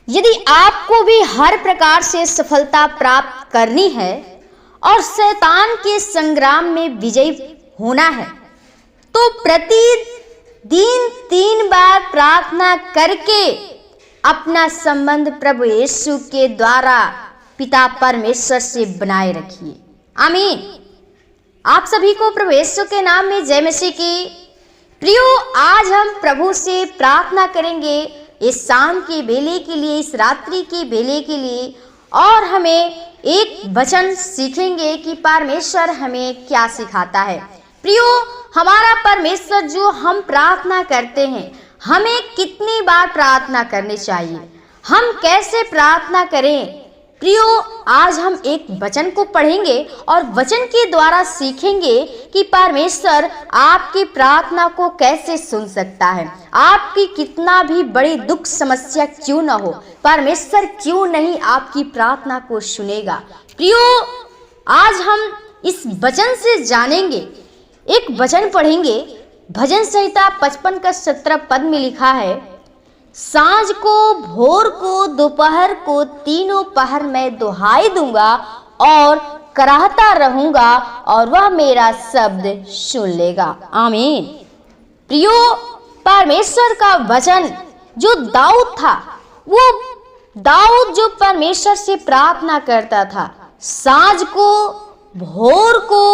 यदि आपको भी हर प्रकार से सफलता प्राप्त करनी है और शैतान के संग्राम में विजयी होना है, तो प्रतिदिन 3 बार प्रार्थना करके अपना संबंध प्रभु यीशु के द्वारा पिता परमेश्वर से बनाए रखिए। आमीन। आप सभी को प्रभु यीशु के नाम में जय मसीह की। प्रियो, आज हम प्रभु से प्रार्थना करेंगे इस शाम के बेले के लिए, इस रात्रि के बेले के लिए, और हमें एक वचन सीखेंगे कि परमेश्वर हमें क्या सिखाता है। प्रियो, हमारा परमेश्वर जो हम प्रार्थना करते हैं, हमें कितनी बार प्रार्थना करनी चाहिए, हम कैसे प्रार्थना करें। प्रियो, आज हम एक वचन को पढ़ेंगे और वचन के द्वारा सीखेंगे कि परमेश्वर आपकी प्रार्थना को कैसे सुन सकता है। आपकी कितना भी बड़ी दुख समस्या क्यों न हो, परमेश्वर क्यों नहीं आपकी प्रार्थना को सुनेगा। प्रियो, आज हम इस वचन से जानेंगे। एक वचन पढ़ेंगे, भजन संहिता 55 का 17 पद में लिखा है, सांझ को, भोर को, दोपहर को, तीनों पहर मैं दुहाई दूंगा और कराहता रहूंगा और वह मेरा शब्द सुन लेगा। आमीन। प्रियो, परमेश्वर का वचन जो दाऊद था, वो दाऊद जो परमेश्वर से प्रार्थना करता था, सांझ को, भोर को,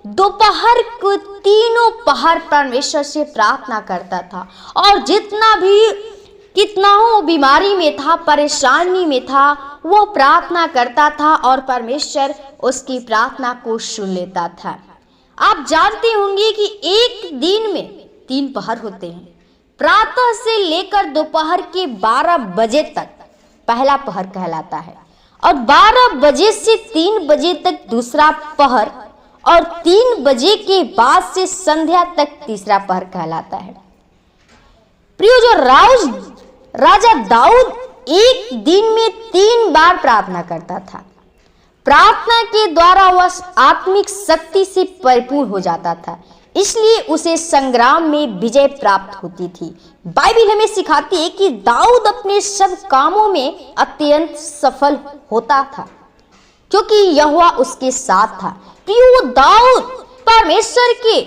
दोपहर को, तीनों पहर परमेश्वर से प्रार्थना करता था। और कितना हो बीमारी में था, परेशानी में था, वो प्रार्थना करता था और परमेश्वर उसकी प्रार्थना को सुन लेता था। आप जानते होंगे कि एक दिन में 3 पहर होते हैं। प्रातः से लेकर दोपहर के 12 बजे तक पहला पहर कहलाता है, और 12 बजे से 3 बजे तक दूसरा पहर, और 3 बजे के बाद से संध्या तक तीसरा पहर कहलाता है। प्रियो, जो राजा दाऊद एक दिन में 3 बार प्रार्थना करता था। प्रार्थना के द्वारा वह आत्मिक शक्ति से परिपूर्ण हो जाता था, इसलिए उसे संग्राम में विजय प्राप्त होती थी। बाइबल हमें सिखाती है कि दाऊद अपने सब कामों में अत्यंत सफल होता था, क्योंकि यहोवा उसके साथ था। प्रियो, दाऊद परमेश्वर के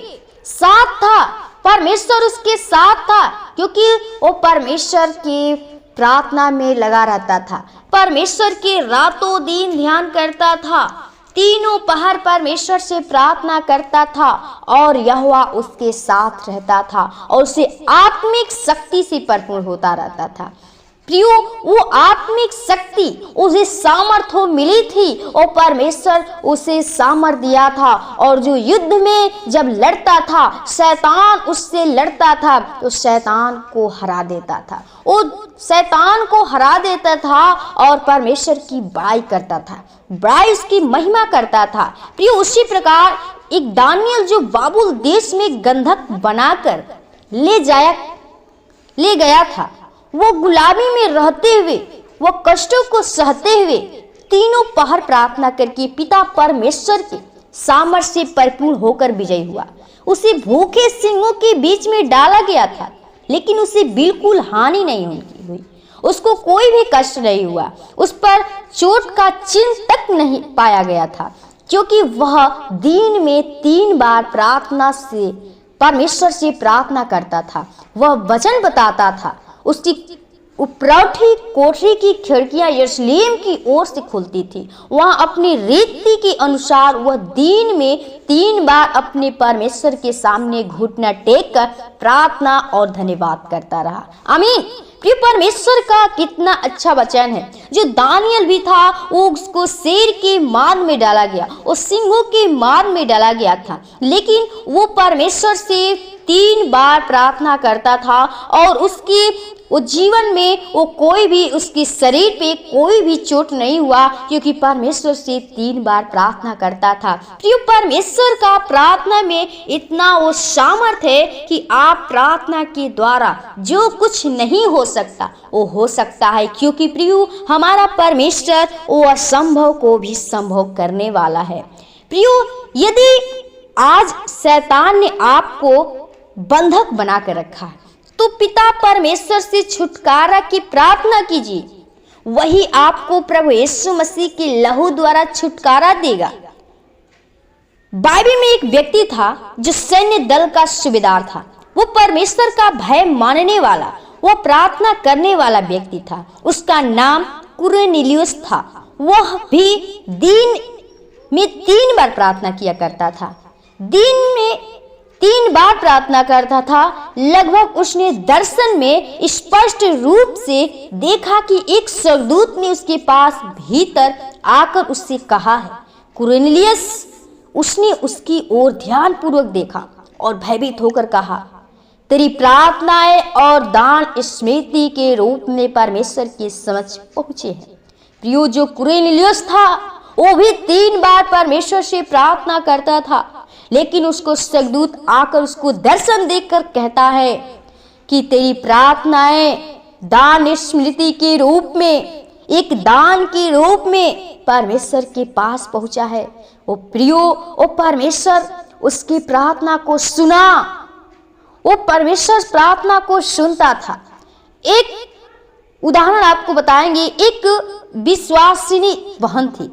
साथ था, परमेश्वर उसके साथ था, क्योंकि वो परमेश्वर की प्रार्थना में लगा रहता था, परमेश्वर के रातों दिन ध्यान करता था, तीनों पहर परमेश्वर से प्रार्थना करता था, और यहोवा उसके साथ रहता था और उसे आत्मिक शक्ति से परिपूर्ण होता रहता था। प्रियो, वो आत्मिक शक्ति उसे सामर्थ्य मिली थी, और परमेश्वर उसे सामर्थ्य दिया था, और जो युद्ध में जब लड़ता था, शैतान उससे लड़ता था, तो शैतान को हरा देता था। वो शैतान को हरा देता था और परमेश्वर की बड़ाई करता था, बड़ाई उसकी महिमा करता था। प्रियो, उसी प्रकार एक दानियल जो बाबुल देश में गंधक बनाकर ले गया था, वो गुलामी में रहते हुए, वो कष्टों को सहते हुए तीनों पहर प्रार्थना करके पिता परमेश्वर के सामर्थ्य से परिपूर्ण होकर विजयी हुआ। उसे भूखे सिंहों के बीच में डाला गया था, लेकिन उसे बिल्कुल हानि नहीं हुई, उसको कोई भी कष्ट नहीं हुआ, उस पर चोट का चिन्ह तक नहीं पाया गया था, क्योंकि वह दिन में 3 बार प्रार्थना से परमेश्वर से प्रार्थना करता था। वह वचन बताता था, उसकी उपरौठी कोठरी की खिड़कियां यरूशलेम की ओर से खुलती थी। वह अपनी रीति के अनुसार वह दिन में 3 बार अपने परमेश्वर के सामने घुटना टेक कर प्रार्थना और धन्यवाद करता रहा। आमीन। प्रिय, परमेश्वर का कितना अच्छा वचन है। जो दानियल भी था, वो उसको शेर के मार में डाला गया, वो सिंहों के मार में डाला गया था, लेकिन वो परमेश्वर से 3 बार प्रार्थना करता था, और उसकी वो जीवन में वो कोई भी, उसके शरीर पे कोई भी चोट नहीं हुआ, क्योंकि परमेश्वर से 3 बार प्रार्थना करता था। प्रिय, परमेश्वर का प्रार्थना में इतना वो सामर्थ्य है कि आप प्रार्थना के द्वारा जो कुछ नहीं हो सकता वो हो सकता है, क्योंकि प्रिय, हमारा परमेश्वर वो असंभव को भी संभव करने वाला है। प्रिय, यदि आज शैतान ने आपको बंधक बना कर रखा है, तो पिता परमेश्वर से छुटकारा की प्रार्थना कीजिए, वही आपको प्रभु यीशु मसीह के लहू द्वारा छुटकारा देगा। बाइबल में एक व्यक्ति था जो सैन्य दल का सूबेदार था। वो परमेश्वर का भय मानने वाला, वो प्रार्थना करने वाला व्यक्ति था। उसका नाम कुरनेलियुस था। वह भी दिन में 3 बार प्रार्थना किया करता था। दिन में 3 बार प्रार्थना करता था। लगभग उसने दर्शन में स्पष्ट रूप से देखा कि एक स्वर्गदूत ने उसके पास भीतर आकर उससे कहा है, कुरनेलियुस। उसने उसकी ओर ध्यानपूर्वक देखा और भयभीत होकर कहा, तेरी प्रार्थनाएं और दान स्मृति के रूप में परमेश्वर के समझ पहुंचे हैं। प्रियो, जो कुरनेलियुस था वो भी 3 बार परमेश्वर से प्रार्थना करता था, लेकिन उसको स्वर्गदूत आकर उसको दर्शन देखकर कहता है कि तेरी प्रार्थनाएं दान स्मृति के रूप में, एक दान के रूप में परमेश्वर के पास पहुंचा है। वो प्रियो, वो परमेश्वर उसकी प्रार्थना को सुना। वो परमेश्वर प्रार्थना को सुनता था। एक उदाहरण आपको बताएंगे। एक विश्वासिनी बहन थी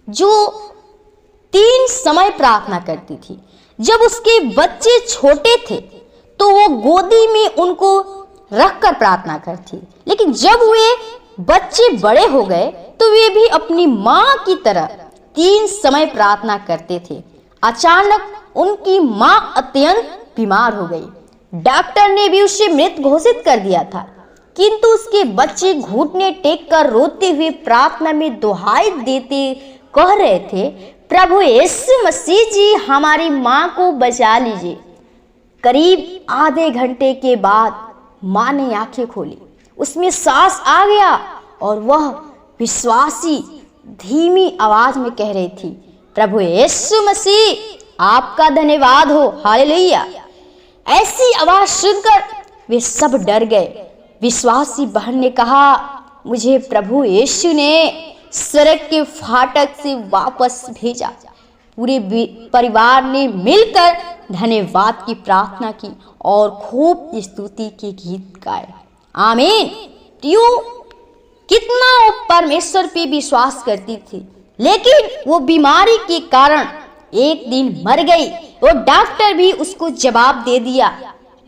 जो 3 समय प्रार्थना करती थी। जब उसके बच्चे छोटे थे तो वो गोदी में उनको रखकर प्रार्थना करती, लेकिन जब वे बच्चे बड़े हो गए तो वे भी अपनी माँ की तरह 3 समय प्रार्थना करते थे। अचानक उनकी माँ अत्यंत बीमार हो गई। डॉक्टर ने भी उसे मृत घोषित कर दिया था, किंतु उसके बच्चे घुटने टेक कर रोते हुए प्रार्थना में दुहाई देते कह रहे थे, प्रभु यीशु मसीह जी, हमारी माँ को बचा लीजिए। करीब आधे घंटे के बाद माँ ने आंखें खोली, उसमें सांस आ गया और वह विश्वासी धीमी आवाज में कह रही थी, प्रभु यीशु मसीह आपका धन्यवाद हो, हालेलुया। ऐसी आवाज सुनकर वे सब डर गए। विश्वासी बहन ने कहा, मुझे प्रभु यीशु ने स्वर्ग के फाटक से वापस भेजा। पूरे परिवार ने मिलकर धन्यवाद की प्रार्थना की और खूब स्तुति के गीत गाए। आमीन। प्रियो, कितना वो परमेश्वर पे विश्वास करती थी, लेकिन वो बीमारी के कारण एक दिन मर गई। वो डॉक्टर भी उसको जवाब दे दिया,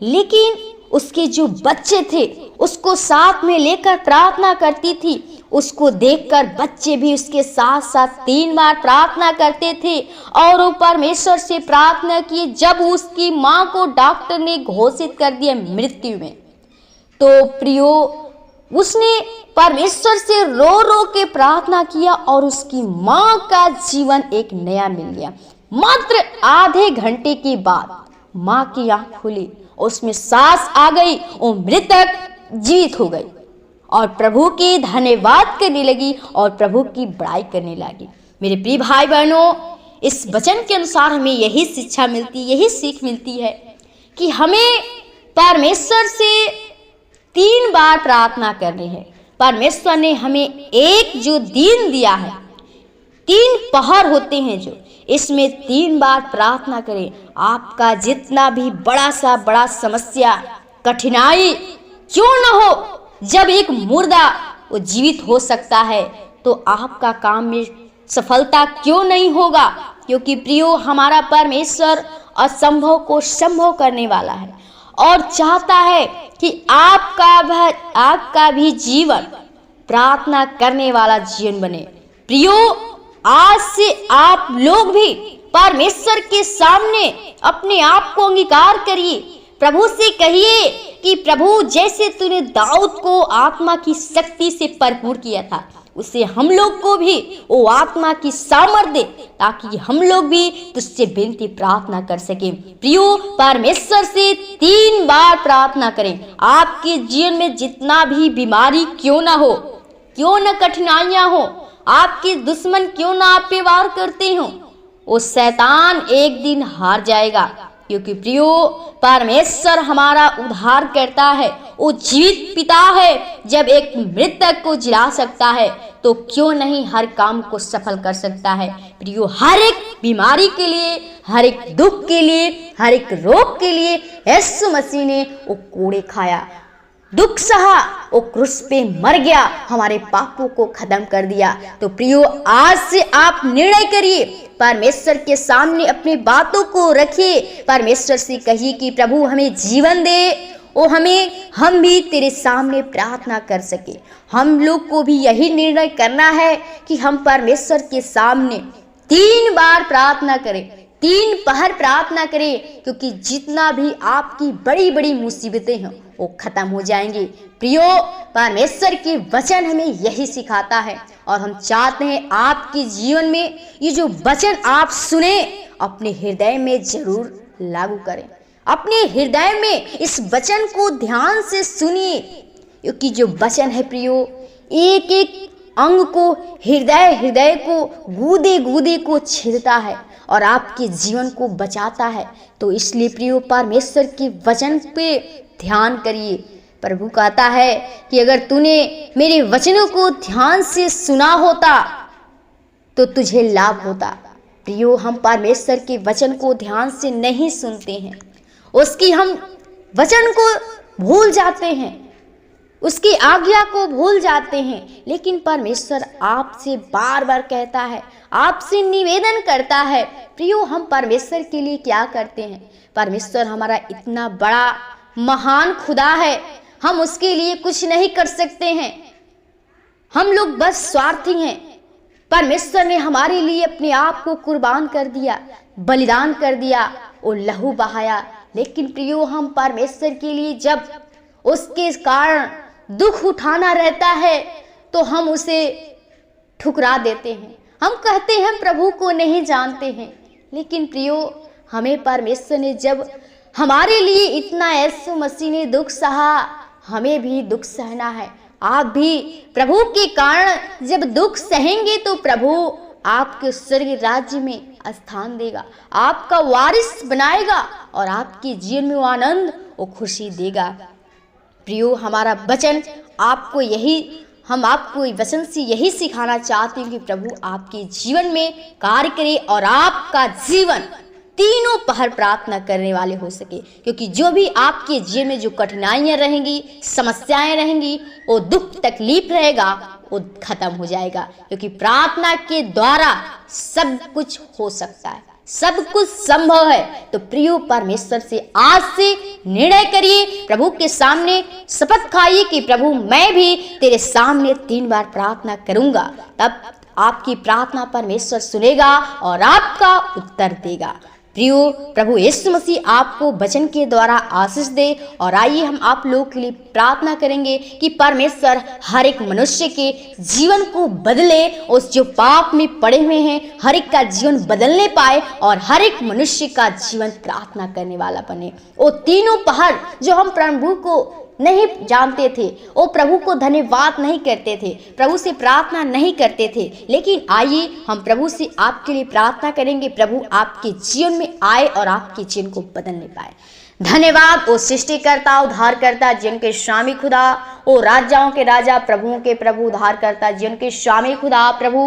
लेकिन उसके जो बच्चे थे उसको साथ में लेकर प्रार्थना करती थी। उसको देखकर बच्चे भी उसके साथ साथ 3 बार प्रार्थना करते थे और वो परमेश्वर से प्रार्थना की। जब उसकी माँ को डॉक्टर ने घोषित कर दिया मृत्यु में, तो प्रियो, उसने परमेश्वर से रो रो के प्रार्थना किया और उसकी माँ का जीवन एक नया मिल गया। मात्र आधे घंटे के बाद माँ की आंख खुली, उसमें सांस आ गई, वो मृतक जीवित हो गई और प्रभु के धन्यवाद करने लगी और प्रभु की बड़ाई करने लगी। मेरे प्रिय भाई बहनों, इस वचन के अनुसार हमें यही शिक्षा मिलती, यही सीख मिलती है कि हमें परमेश्वर से 3 बार प्रार्थना करनी है। परमेश्वर ने हमें एक जो दिन दिया है, 3 पहर होते हैं जो, इसमें 3 बार प्रार्थना करें। आपका जितना भी बड़ा सा बड़ा समस्या, कठिनाई क्यों न हो, जब एक मुर्दा वो जीवित हो सकता है तो आपका काम में सफलता क्यों नहीं होगा? क्योंकि प्रियो, हमारा परमेश्वर असंभव को संभव करने वाला है और चाहता है कि आपका भी जीवन प्रार्थना करने वाला जीवन बने। प्रियो, आज से आप लोग भी परमेश्वर के सामने अपने आप को अंगीकार करिए। प्रभु से कहिए कि प्रभु, जैसे तूने दाऊद को आत्मा की शक्ति से भरपूर किया था, उससे हम लोग को भी वो आत्मा की सामर्थ्य दे, ताकि हम लोग भी तुझसे विनती प्रार्थना कर सके। प्रियो, परमेश्वर से 3 बार प्रार्थना करें। आपके जीवन में जितना भी बीमारी क्यों ना हो, क्यों न कठिनाइयां हो, आपके दुश्मन क्यों ना आप पे वार करते हो, वो शैतान एक दिन हार जाएगा। क्योंकि प्रियो, परमेश्वर हमारा उद्धार करता है, वो जीवित पिता है। जब एक मृतक को जिला सकता है तो क्यों नहीं हर काम को सफल कर सकता है। प्रियो, हर एक बीमारी के लिए, हर एक दुख के लिए, हर एक रोग के लिए यीशु मसीह ने वो कोड़े खाया। दुख सहा, वो क्रूस पे मर गया, हमारे पापों को खत्म कर दिया। तो प्रियो, आज से आप निर्णय करिए, परमेश्वर के सामने अपनी बातों को रखिए, परमेश्वर से कहिए कि प्रभु हमें जीवन दे, वो हम भी तेरे सामने प्रार्थना कर सके। हम लोग को भी यही निर्णय करना है कि हम परमेश्वर के सामने 3 बार प्रार्थना करें, 3 पहर प्रार्थना करें, क्योंकि जितना भी आपकी बड़ी बड़ी मुसीबतें हैं वो खत्म हो जाएंगी। प्रियो, परमेश्वर के वचन हमें यही सिखाता है, और हम चाहते हैं आपके जीवन में ये जो वचन आप सुने अपने हृदय में जरूर लागू करें। अपने हृदय में इस वचन को ध्यान से सुनिए, क्योंकि जो वचन है प्रियो, एक एक अंग को, हृदय को, गूदे को छेदता है और आपके जीवन को बचाता है। तो इसलिए प्रियो, परमेश्वर के वचन पे ध्यान करिए। प्रभु कहता है कि अगर तूने मेरे वचनों को ध्यान से सुना होता तो तुझे लाभ होता। प्रियो, हम परमेश्वर के वचन को ध्यान से नहीं सुनते हैं, उसकी हम वचन को भूल जाते हैं, उसकी आज्ञा को भूल जाते हैं। लेकिन परमेश्वर आपसे बार बार कहता है, आपसे निवेदन करता है। प्रियो, हम परमेश्वर के लिए क्या करते हैं? परमेश्वर हमारा इतना बड़ा महान खुदा है, हम उसके लिए कुछ नहीं कर सकते हैं। हम लोग बस स्वार्थी हैं। परमेश्वर ने हमारे लिए अपने आप को कुर्बान कर दिया, बलिदान कर दिया, वो लहू बहाया। लेकिन प्रियो, हम परमेश्वर के लिए जब उसके कारण दुख उठाना रहता है तो हम उसे ठुकरा देते हैं। हम कहते हैं प्रभु को नहीं जानते हैं। लेकिन प्रियो, हमें परमेश्वर ने जब हमारे लिए इतना, यीशु मसीह ने दुख सहा, हमें भी दुख सहना है। आप भी प्रभु के कारण जब दुख सहेंगे तो प्रभु आपके स्वर्ग राज्य में स्थान देगा, आपका वारिस बनाएगा और आपके जीवन में वो आनंद, वो खुशी देगा। प्रियो, हमारा वचन आपको हम आपको वचन से यही सिखाना चाहते हैं कि प्रभु आपके जीवन में कार्य करे और आपका जीवन तीनों पहर प्रार्थना करने वाले हो सके। क्योंकि जो भी आपके जीवन में जो कठिनाइयां रहेंगी, समस्याएं रहेंगी, वो दुख तकलीफ रहेगा, वो खत्म हो जाएगा। क्योंकि प्रार्थना के द्वारा सब कुछ हो सकता है, सब कुछ संभव है। तो प्रियो, परमेश्वर से आज से निर्णय करिए, प्रभु के सामने शपथ खाइए कि प्रभु मैं भी तेरे सामने 3 बार प्रार्थना करूंगा। तब आपकी प्रार्थना परमेश्वर सुनेगा और आपका उत्तर देगा। प्रियो, प्रभु यीशु मसीह आपको वचन के द्वारा आशीष दे। और आइए हम आप लोगों के लिए प्रार्थना करेंगे कि परमेश्वर हर एक मनुष्य के जीवन को बदले, उस जो पाप में पड़े हुए हैं हर एक का जीवन बदलने पाए और हर एक मनुष्य का जीवन प्रार्थना करने वाला बने। वो तीनों पहर जो हम प्रभु को नहीं जानते थे, वो प्रभु को धन्यवाद नहीं करते थे, प्रभु से प्रार्थना नहीं करते थे। लेकिन आइए हम प्रभु से आपके लिए प्रार्थना करेंगे, प्रभु आपके जीवन में आए और आपके जीवन को बदलने पाए। धन्यवाद ओ सृष्टिकर्ता, उद्धारकर्ता, जिनके स्वामी खुदा, ओ राजाओं के राजा, प्रभुओं के प्रभु, उद्धारकर्ता, जिनके स्वामी खुदा, प्रभु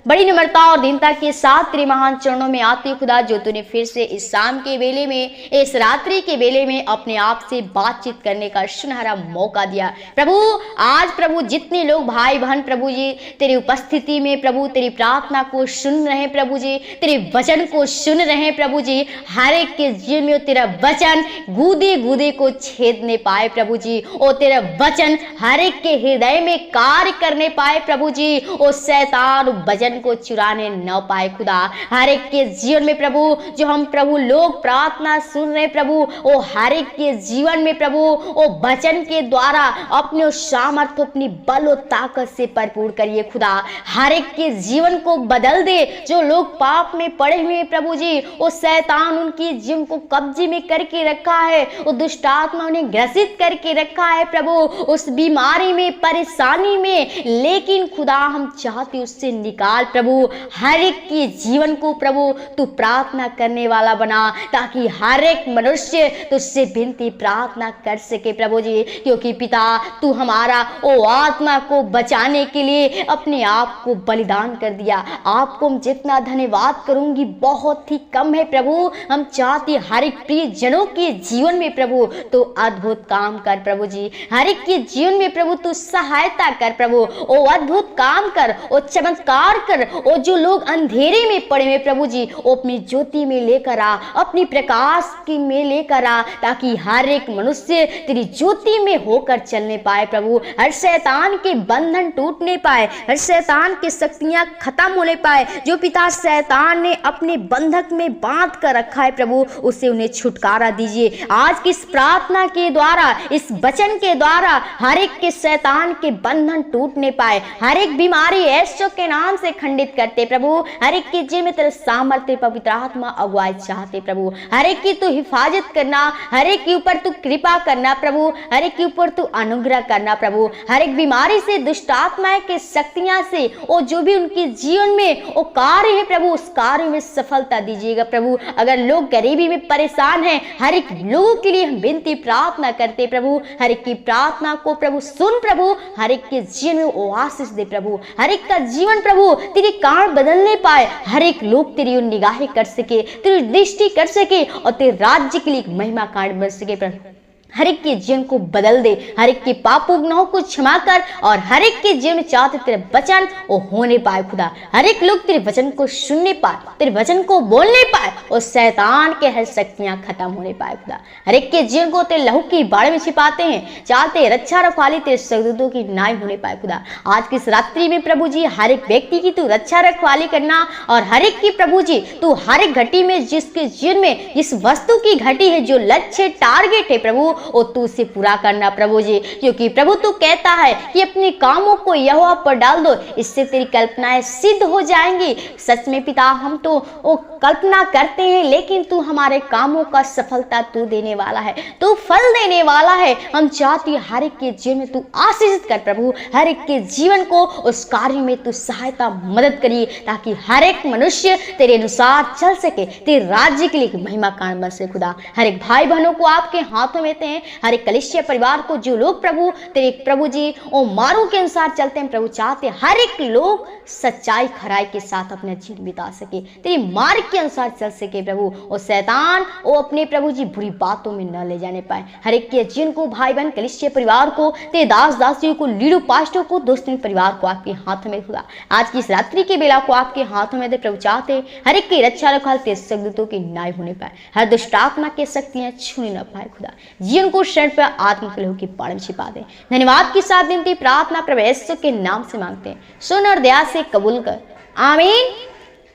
बड़ी निम्रता और दीनता के साथ तेरे महान चरणों में आते खुदा, जो तूने फिर से इस शाम के बेले में, इस रात्रि के बेले में अपने आप से बातचीत करने का सुनहरा मौका दिया। प्रभु आज प्रभु जितने लोग भाई बहन प्रभु जी तेरी उपस्थिति में प्रभु तेरी प्रार्थना को सुन रहे हैं, प्रभु जी तेरे वचन को सुन रहे हैं, प्रभु जी हर एक के जीवन में तेरा वचन गूदे को छेदने पाए, प्रभु जी ओ तेरा वचन हर एक के हृदय में कार्य करने पाए, प्रभु जी ओ शैतान वचन को चुराने न पाए खुदा। हर एक के जीवन में प्रभु जो हम प्रभु लोग प्रार्थना सुन रहे प्रभु, ओ हर एक के जीवन में प्रभु ओ वचन के द्वारा अपने सामर्थ्य, अपनी बल और ताकत से भरपूर करिए खुदा। हर एक के जीवन को बदल दे। जो लोग पाप में पड़े हुए हैं प्रभु जी, ओ शैतान उनकी जीवन को कब्जे में करके रखा है, वो दुष्ट आत्मा उन्हें ग्रसित करके रखा है प्रभु, उस बीमारी में, परेशानी में, लेकिन खुदा हम चाहते उससे निकाल प्रभु। हर एक के जीवन को प्रभु तू प्रार्थना करने वाला बना, ताकि हर एक मनुष्य तुझसे विनती प्रार्थना कर सके प्रभु जी। क्योंकि पिता तू हमारा ओ आत्मा को बचाने के लिए अपने आप को बलिदान कर दिया। आपको हम जितना धन्यवाद करूंगी बहुत ही कम है प्रभु। हम चाहते हर एक प्रिय जनों के जीवन में प्रभु तू अद्भुत काम कर प्रभु जी। हर एक के जीवन में प्रभु तू सहायता कर प्रभु, ओ अद्भुत काम कर, ओ चमत्कार कर। ओ जो लोग अंधेरे में पड़े हुए प्रभु जी, ओ अपनी ज्योति में लेकर आ, अपनी प्रकाश की में लेकर आ, ताकि हर एक मनुष्य तेरी ज्योति में होकर चलने पाए प्रभु। हर शैतान के बंधन टूटने पाए, हर शैतान की शक्तियां खत्म होने पाए। जो पिता शैतान ने अपने बंधक में बांध कर रखा है प्रभु, उसे उन्हें छुटकारा दीजिए। आज की इस प्रार्थना के द्वारा, इस वचन के द्वारा हर एक के शैतान के बंधन टूटने पाए। हर एक बीमारी यीशु के नाम से खंडित करते प्रभु। हर एक के जीवन में तेरे सामर्थ्य पवित्र आत्मा अगुवाई चाहते प्रभु। हर एक की तू हिफाजत करना, हर एक के ऊपर तू कृपा करना प्रभु, हर एक के ऊपर तू अनुग्रह करना प्रभु। हर एक बीमारी से, दुष्ट आत्माएं के शक्तियां से, और जो भी उनके जीवन में वो कार्य है प्रभु, उस कार्य में सफलता दीजिएगा प्रभु। अगर लोग गरीबी में परेशान हैं, हर एक लोगों के लिए हम विनती प्रार्थना करते प्रभु। हर एक की प्रार्थना को प्रभु सुन प्रभु, हर एक के जीवन में वो आशीष दे प्रभु। हर एक का जीवन प्रभु तेरे कारण बदलने पाए, हर एक लोग तेरी निगाहें कर सके, तेरी दृष्टि कर सके, और तेरे राज्य के लिए महिमा कारण बन सके प्रभु। हर एक के जीवन को बदल दे, हर एक के पापों गुनाहों को क्षमा कर, और हर एक के जीवन में चाहते तेरे वचन वो होने पाए खुदा। हर एक लोग तेरे वचन को सुनने पाए, तेरे वचन को बोलने पाए, और शैतान के हर शक्तियां खत्म होने पाए खुदा। हर एक के जीवन को तेरे लहू की बाढ़ में छिपाते हैं, चाहते रक्षा रखवाली तेरे स्वर्गदूतों की नाई होने पाए खुदा। आज की इस रात्रि में प्रभु जी हर एक व्यक्ति की तू रक्षा रखवाली करना, और हर एक की प्रभु जी तू हर एक घटी में, जिसके जीवन में जिस वस्तु की घटी है, जो लक्ष्य टारगेट है प्रभु, और तू उसे पूरा करना प्रभु जी। क्योंकि प्रभु तू कहता है कि अपने कामों को यहोवा पर डाल दो, इससे तेरी कल्पनाएं सिद्ध हो जाएंगी। सच में पिता, हम तो वो कल्पना करते हैं, लेकिन तू हमारे कामों का सफलता तू देने वाला है, तू फल देने वाला है। हम चाहते हैं हर एक के जीवन में तू आशीषित कर प्रभु, हर एक के जीवन को उस कार्य में तू सहायता मदद करिए, ताकि हर एक मनुष्य तेरे अनुसार चल सके, तेरे राज्य के लिए महिमा कारण बन सके खुदा। हर एक भाई बहनों को आपके हाथों में देते हैं, हर एक कलीसिया परिवार को, जो लोग प्रभु तेरे प्रभु जी ओ मार्गों के अनुसार चलते हैं प्रभु, चाहते हर एक लोग सच्चाई खराई के साथ अपना जीवन बिता सके, तेरे मार्ग के अनुसार चल सके प्रभु, और शैतान वो अपने प्रभु जी बुरी बातों में न ले जाने पाए। हर एक के जीवन को, भाई बहन कलीसिया परिवार को, तेरे दास दासियों को, लीडर पास्टरों को, दोस्तों परिवार को आपके हाथों में खुदा। आज की इस रात्रि की बेला को आपके हाथों में दे प्रभु, चाहते हर एक की रक्षा रखवाल तेरे स्वर्गदूतों की नाई होने पाए, हर दुष्ट आत्मा की शक्तियां छूने न पाए खुदा। जीवन को शरण पर आत्मा के लहू की बाढ़ में छिपा दे। धन्यवाद की साथ विनती प्रार्थना प्रभु यीशु के नाम से मांगते हैं, सुन और दया से कबूल कर। आमीन,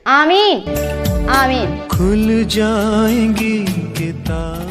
आमीन, आमीन। खुल जाएंगी किताब।